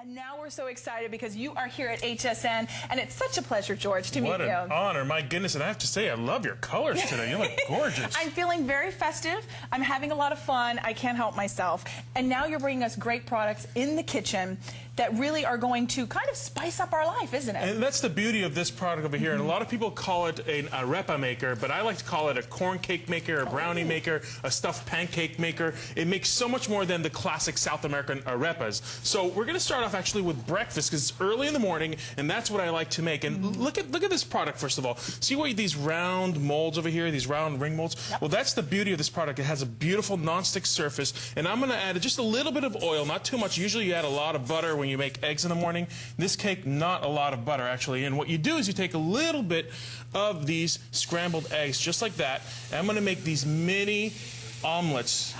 And now we're so excited because you are here at HSN, and it's such a pleasure, George, to meet you. What an honor. My goodness, and I have to say, I love your colors today. You look gorgeous. I'm feeling very festive. I'm having a lot of fun. I can't help myself. And now you're bringing us great products in the kitchen that really are going to kind of spice up our life, isn't it? And that's the beauty of this product over here. And a lot of people call it an Arepa Maker, but I like to call it a corn cake maker, a brownie maker, a stuffed pancake maker. It makes so much more than the classic South American arepas. So we're going to start off actually with breakfast because it's early in the morning, and that's what I like to make. And look at this product, first of all. See what these round molds over here, these round ring molds? Yep. Well, that's the beauty of this product. It has a beautiful nonstick surface, and I'm going to add just a little bit of oil, not too much. Usually you add a lot of butter when you make eggs in the morning. This cake, not a lot of butter, actually. And what you do is you take a little bit of these scrambled eggs, just like that. And I'm going to make these mini omelets.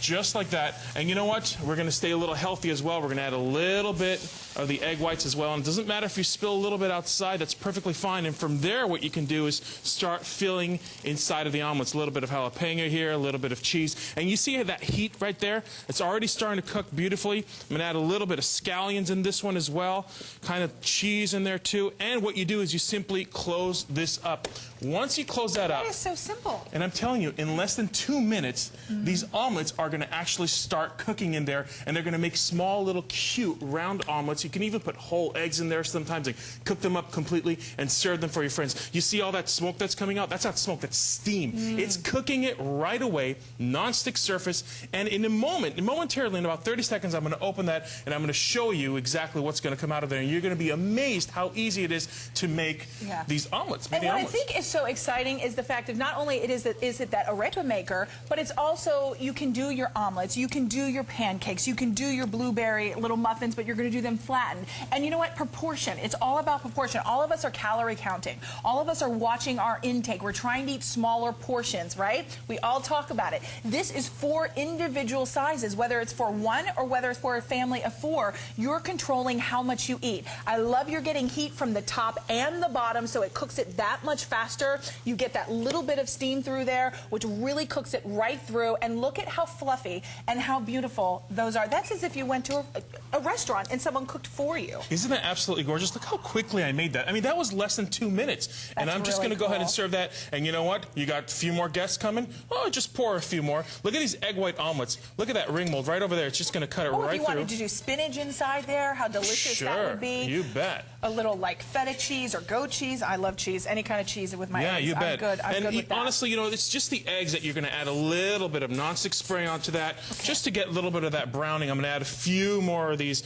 Just like that. And you know what? We're going to stay a little healthy as well. We're going to add a little bit of the egg whites as well. And it doesn't matter if you spill a little bit outside. That's perfectly fine. And from there, what you can do is start filling inside of the omelets. A little bit of jalapeno here, a little bit of cheese. And you see that heat right there? It's already starting to cook beautifully. I'm going to add a little bit of scallions in this one as well. Kind of cheese in there too. And what you do is you simply close this up. Once you close that up... That is so simple. And I'm telling you, in less than 2 minutes, these omelets are going to actually start cooking in there, and they're going to make small little cute round omelets. You can even put whole eggs in there sometimes and cook them up completely and serve them for your friends. You see all that smoke that's coming out? That's not smoke, that's steam. It's cooking it right away, non-stick surface, and in a moment, momentarily, in about 30 seconds, I'm going to open that and I'm going to show you exactly what's going to come out of there, and you're going to be amazed how easy it is to make these omelets. And what I think is so exciting is the fact that not only is it that arepa maker, but it's also you can do your omelets, you can do your pancakes, you can do your blueberry little muffins, but you're going to do them flattened. And you know what? Proportion. It's all about proportion. All of us are calorie counting. All of us are watching our intake. We're trying to eat smaller portions, right? We all talk about it. This is for individual sizes, whether it's for one or whether it's for a family of 4. You're controlling how much you eat. I love you're getting heat from the top and the bottom, so it cooks it that much faster. You get that little bit of steam through there, which really cooks it right through. And look at how fluffy and how beautiful those are. That's as if you went to a restaurant and someone cooked for you. Isn't that absolutely gorgeous? Look how quickly I made that. I mean, that was less than 2 minutes. And I'm just going to go ahead and serve that. And you know what? You got a few more guests coming? Oh, just pour a few more. Look at these egg white omelets. Look at that ring mold right over there. It's just going to cut it right through. If you wanted to do spinach inside there, how delicious that would be. You bet. A little like feta cheese or goat cheese. I love cheese. Any kind of cheese with my eggs. You bet. I'm good with that. Honestly, you know, it's just the eggs that you're going to add a little bit of nonstick spray onto that, just to get a little bit of that browning. I'm going to add a few more of these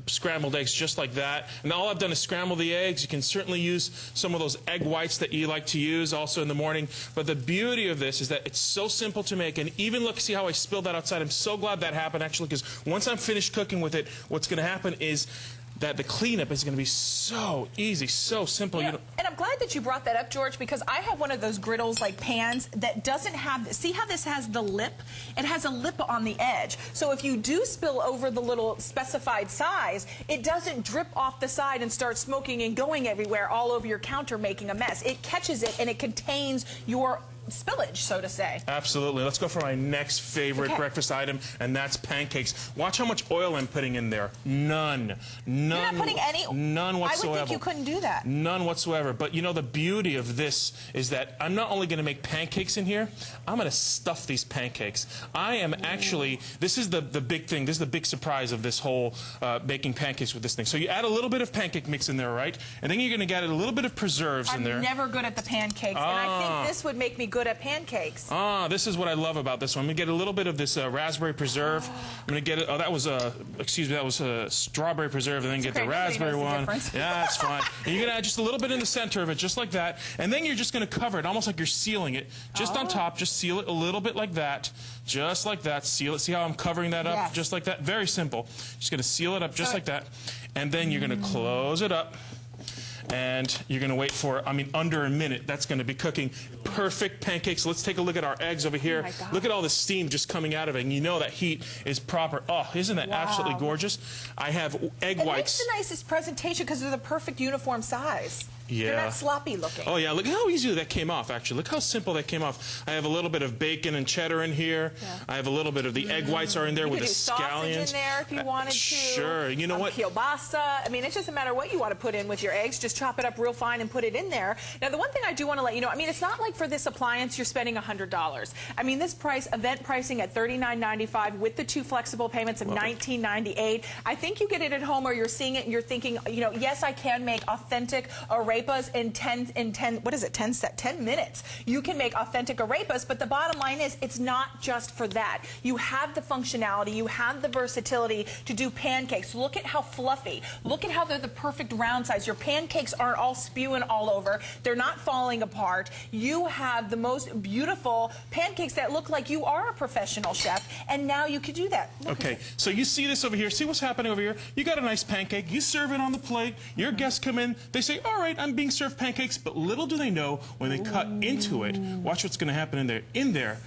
scrambled eggs just like that. And all I've done is scramble the eggs. You can certainly use some of those egg whites that you like to use also in the morning. But the beauty of this is that it's so simple to make. And even look, see how I spilled that outside? I'm so glad that happened, actually, because once I'm finished cooking with it, what's going to happen is that the cleanup is going to be so easy, so simple. And I'm glad that you brought that up, George, because I have one of those griddles, like pans, that doesn't have, see how this has the lip? It has a lip on the edge. So if you do spill over the little specified size, it doesn't drip off the side and start smoking and going everywhere all over your counter making a mess. It catches it and it contains your spillage, so to say. Absolutely. Let's go for my next favorite breakfast item, and that's pancakes. Watch how much oil I'm putting in there. None. You're not putting any? None whatsoever. I would think you couldn't do that. None whatsoever. But you know, the beauty of this is that I'm not only going to make pancakes in here, I'm going to stuff these pancakes. I am actually, this is the big thing, this is the big surprise of this whole making pancakes with this thing. So you add a little bit of pancake mix in there, right? And then you're going to get a little bit of preserves in there. I'm never good at the pancakes, and I think this would make me good at pancakes. This is what I love about this one. I'm going to get a little bit of this raspberry preserve. I'm going to get it. Oh, that was excuse me, that was a strawberry preserve, and then get the raspberry one. Yeah, that's fine. And you're going to add just a little bit in the center of it, just like that. And then you're just going to cover it, almost like you're sealing it. Just on top, just seal it a little bit like that. Just like that. Seal it. See how I'm covering that up? Just like that. Very simple. Just going to seal it up just like that. And then you're going to close it up. And you're going to wait for, I mean, under a minute. That's going to be cooking perfect pancakes. Let's take a look at our eggs over here. Oh, look at all the steam just coming out of it. And you know that heat is proper. Oh, isn't that absolutely gorgeous? I have egg whites. It makes the nicest presentation because they're the perfect uniform size. Yeah. They're not sloppy looking. Oh, yeah. Look how easy that came off, actually. Look how simple that came off. I have a little bit of bacon and cheddar in here. Yeah. I have a little bit of the egg whites are in there with the scallions. You could do sausage in there if you wanted to. Sure. You know what? Kielbasa. I mean, it doesn't matter what you want to put in with your eggs. Just chop it up real fine and put it in there. Now, the one thing I do want to let you know, I mean, it's not like for this appliance you're spending $100. I mean, this price, event pricing at $39.95 with the 2 flexible payments of $19.98. I think you get it at home or you're seeing it and you're thinking, you know, yes, I can make authentic arepas in 10 minutes. You can make authentic arepas, but the bottom line is it's not just for that. You have the functionality, you have the versatility to do pancakes. Look at how fluffy. Look at how they're the perfect round size. Your pancakes aren't all spewing all over. They're not falling apart. You have the most beautiful pancakes that look like you are a professional chef, and now you can do that. Okay, so you see this over here. See what's happening over here? You got a nice pancake. You serve it on the plate. Your guests come in. They say, all right, I'm being served pancakes, but little do they know when they cut into it, watch what's going to happen in there.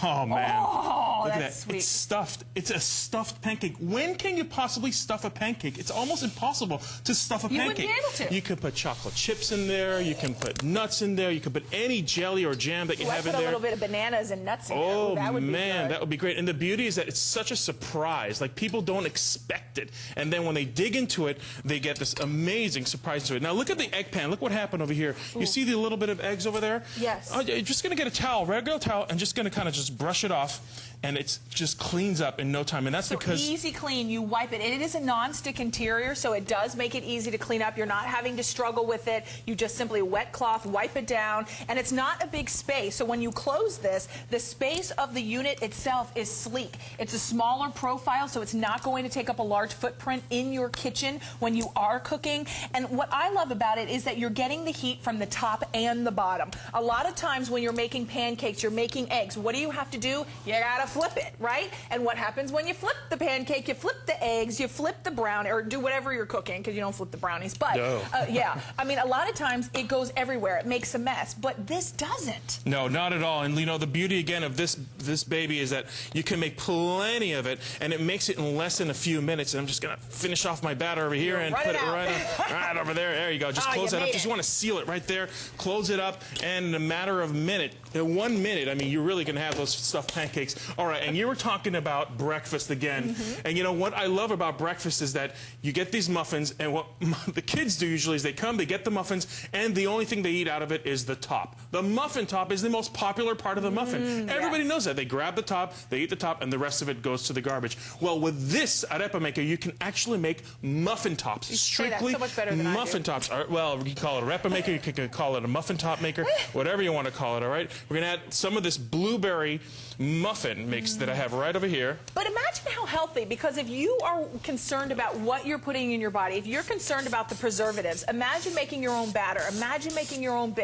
Oh, man. Oh, look at that's that. sweet. It's stuffed. It's a stuffed pancake. When can you possibly stuff a pancake? It's almost impossible to stuff a pancake. You wouldn't be able to. You can put chocolate chips in there. You can put nuts in there. You can put any jelly or jam that you have in there. Put a little bit of bananas and nuts in there. Oh, that would man, be good. that would be great. And the beauty is that it's such a surprise. Like, people don't expect it. And then when they dig into it, they get this amazing surprise to it. Now, look at the egg pan. Look what happened over here. Ooh. You see the little bit of eggs over there? Yes. You're just going to get a towel, regular towel, and just going to kind of just brush it off. And it just cleans up in no time, and that's because easy clean. You wipe it. It is a non-stick interior, so it does make it easy to clean up. You're not having to struggle with it. You just simply wet cloth, wipe it down, and it's not a big space. So when you close this, the space of the unit itself is sleek. It's a smaller profile, so it's not going to take up a large footprint in your kitchen when you are cooking. And what I love about it is that you're getting the heat from the top and the bottom. A lot of times when you're making pancakes, you're making eggs. What do you have to do? You gotta flip it, right? And what happens when you flip the pancake? You flip the eggs, you flip the brownie, or do whatever you're cooking, because you don't flip the brownies. But no. yeah, I mean, a lot of times it goes everywhere. It makes a mess, but this doesn't. No, not at all. And you know, the beauty again of this baby is that you can make plenty of it, and it makes it in less than a few minutes. And I'm just gonna finish off my batter over here and put it right over there. There you go. Just close that up. Just want to seal it right there. Close it up, and in a matter of 1 minute, I mean, you're really gonna have those stuffed pancakes. All right, and you were talking about breakfast again. And you know what I love about breakfast is that you get these muffins, and what the kids do usually is they come, they get the muffins, and the only thing they eat out of it is the top. The muffin top is the most popular part of the muffin. Everybody knows that. They grab the top, they eat the top, and the rest of it goes to the garbage. Well, with this Arepa Maker, you can actually make muffin tops. Strictly so much better than muffin tops. Well, you can call it Arepa Maker, you can call it a muffin top maker, whatever you want to call it, all right? We're going to add some of this blueberry muffin mix that I have right over here. But imagine how healthy, because if you are concerned about what you're putting in your body, if you're concerned about the preservatives, imagine making your own batter, imagine making your own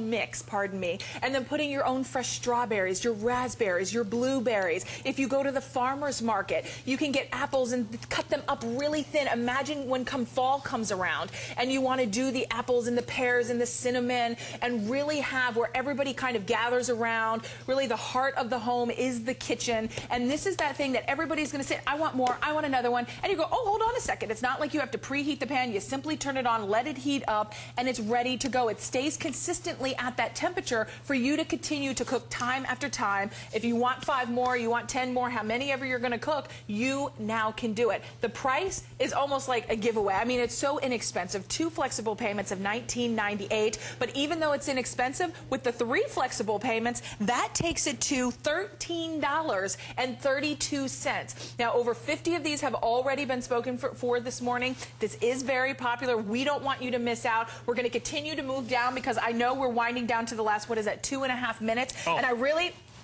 mix, pardon me, and then putting your own fresh strawberries, your raspberries, your blueberries. If you go to the farmer's market, you can get apples and cut them up really thin. Imagine when fall comes around and you want to do the apples and the pears and the cinnamon and really have where everybody kind of gathers around. Really the heart of the home is the kitchen, and this is that thing that everybody's going to say, I want more, I want another one, and you go, oh, hold on a second. It's not like you have to preheat the pan. You simply turn it on, let it heat up, and it's ready to go. It stays consistently at that temperature for you to continue to cook time after time. If you want 5 more, you want 10 more, how many ever you're going to cook, you now can do it. The price is almost like a giveaway. I mean, it's so inexpensive. 2 flexible payments of $19.98, but even though it's inexpensive, with the 3 flexible payments, that takes it to $13.32. Now, over 50 of these have already been spoken for this morning. This is very popular. We don't want you to miss out. We're going to continue to move down because I know we're winding down to the last, 2.5 minutes. Oh. And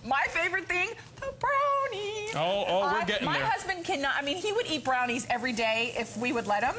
my favorite thing, the brownies. We're getting there. My husband cannot, I mean, he would eat brownies every day if we would let him.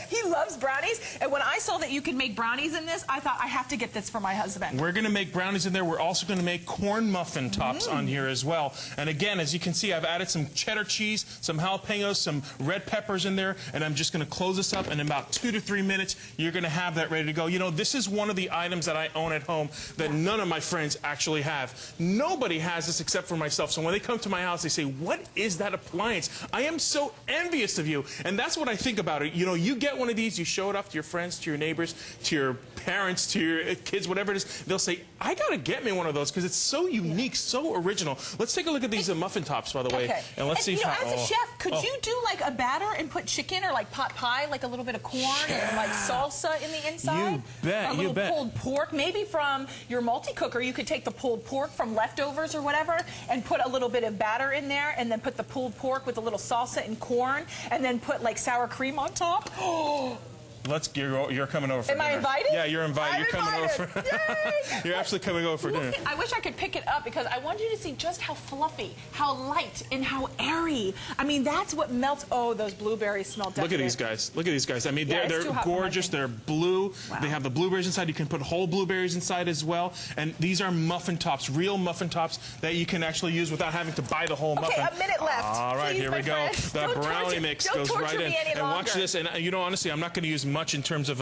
He loves brownies. And when I saw that you could make brownies in this, I thought I have to get this for my husband. We're going to make brownies in there. We're also going to make corn muffin tops on here as well. And again, as you can see, I've added some cheddar cheese, some jalapenos, some red peppers in there. And I'm just going to close this up. And in about 2 to 3 minutes, you're going to have that ready to go. You know, this is one of the items that I own at home that none of my friends actually have. Nobody has this except for myself. myself. So when they come to my house, they say, what is that appliance? I am so envious of you. And that's what I think about it. You know, you get one of these, you show it off to your friends, to your neighbors, to your parents, to your kids, whatever it is. They'll say, I got to get me one of those because it's so unique, so original. Let's take a look at these muffin tops, by the way. Okay. And let's see you know, how... as a chef, could you do like a batter and put chicken or like pot pie, like a little bit of corn and like salsa in the inside? You bet, a little pulled pork, maybe from your multi-cooker. You could take the pulled pork from leftovers or whatever and put a little bit of batter in there and then put the pulled pork with a little salsa and corn and then put like sour cream on top. You're coming over for dinner. Am I invited? Yeah, you're invited. You're coming over for You're absolutely coming over for dinner. I wish I could pick it up because I want you to see just how fluffy, how light, and how airy. I mean, that's what melts. Oh, those blueberries smell decadent. Look at these guys. Look at these guys. I mean, they're gorgeous. They're blue. Wow. They have the blueberries inside. You can put whole blueberries inside as well. And these are muffin tops, real muffin tops that you can actually use without having to buy the whole muffin. Okay, a minute left. All right, Please, here we go. The brownie mix goes right in. And watch this. And you know, honestly, I'm not going to use much in terms of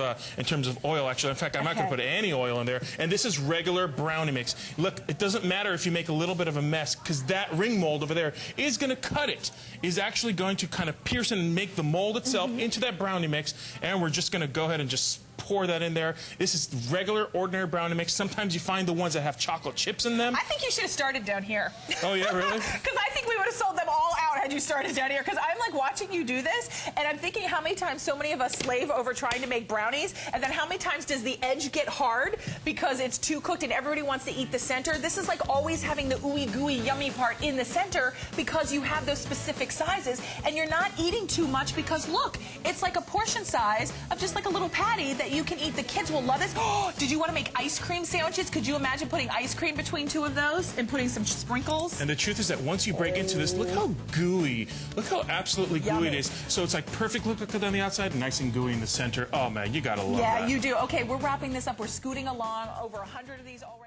oil. Actually, in fact, I'm not going to put any oil in there. And this is regular brownie mix. Look, it doesn't matter if you make a little bit of a mess because that ring mold over there is going to cut it. Is actually going to kind of pierce and make the mold itself into that brownie mix. And we're just going to go ahead and just pour that in there. This is regular, ordinary brownie mix. Sometimes you find the ones that have chocolate chips in them. I think you should have started down here. Oh, yeah, really? Because I think we would have sold them all out had you started down here. Because I'm like watching you do this, and I'm thinking how many times so many of us slave over trying to make brownies, and then how many times does the edge get hard because it's too cooked and everybody wants to eat the center. This is like always having the ooey gooey yummy part in the center because you have those specific sizes, and you're not eating too much because look, it's like a portion size of just like a little patty that you can eat. The kids will love this. Oh, did you want to make ice cream sandwiches? Could you imagine putting ice cream between two of those and putting some sprinkles? And the truth is that once you break into this, look how gooey. Look how absolutely gooey it is. So it's like perfect look on the outside, nice and gooey in the center. Oh, man, you got to love that. Yeah, you do. Okay, we're wrapping this up. We're scooting along. Over 100 of these already.